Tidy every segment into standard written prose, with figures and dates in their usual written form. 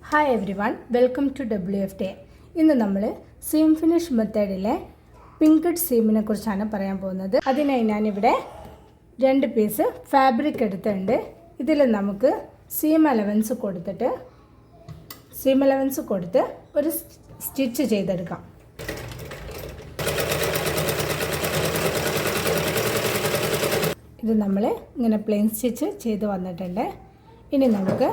Hi everyone, welcome to WFT. ഇന്ന് നമ്മൾ seam finish മെത്തേഡിലെ പിങ്കഡ് സീമിനെ കുറിച്ചാണ് പറയാൻ പോകുന്നത്. അതിനായി ഞാനിവിടെ 2 പീസ് ഫാബ്രിക് എടുത്തിട്ടുണ്ട്. ഇതിൽ നമുക്ക് സീം അലവൻസ് കൊടുത്ത് ഒരു സ്റ്റിച്ച് ചെയ്തെടുക്കാം. ഇത് നമ്മൾ ഇങ്ങനെ പ്ലെയിൻ സ്റ്റിച്ച് ചെയ്ത് വന്നിട്ടുണ്ട്. ഇനി നമുക്ക്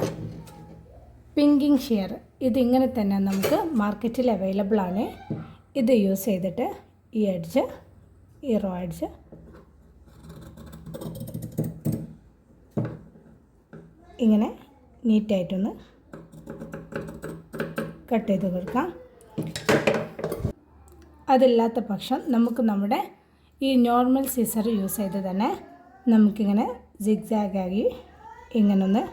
പിങ്കിങ് ഷിയർ, ഇതിങ്ങനെ തന്നെ നമുക്ക് മാർക്കറ്റിൽ അവൈലബിൾ ആണ്. ഇത് യൂസ് ചെയ്തിട്ട് ഈ റോ എഡ്ജ് ഇങ്ങനെ നീറ്റായിട്ടൊന്ന് കട്ട് ചെയ്ത് കൊടുക്കാം. അതില്ലാത്ത പക്ഷം നമുക്ക് നമ്മുടെ ഈ നോർമൽ സിസർ യൂസ് ചെയ്ത് തന്നെ നമുക്കിങ്ങനെ സിഗ്സാഗായി ഇങ്ങനൊന്ന്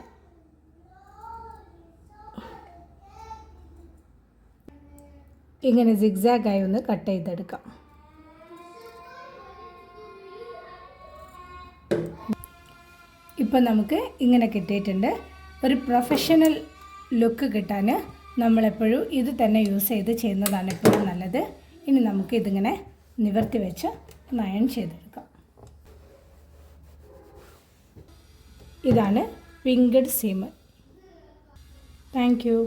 സിഗ്സാഗായി ഒന്ന് കട്ട് ചെയ്തെടുക്കാം. ഇപ്പം നമുക്ക് ഇങ്ങനെ കിട്ടിയിട്ടുണ്ട്. ഒരു പ്രൊഫഷണൽ ലുക്ക് കിട്ടാൻ നമ്മളെപ്പോഴും ഇത് തന്നെ യൂസ് ചെയ്ത് ചെയ്യുന്നതാണ് എപ്പോഴും നല്ലത്. ഇനി നമുക്ക് ഇതിങ്ങനെ നിവർത്തി വെച്ച് ഒന്ന് അയൺ ചെയ്തെടുക്കാം. ഇതാണ് പിങ്കഡ് സീം. Thank you.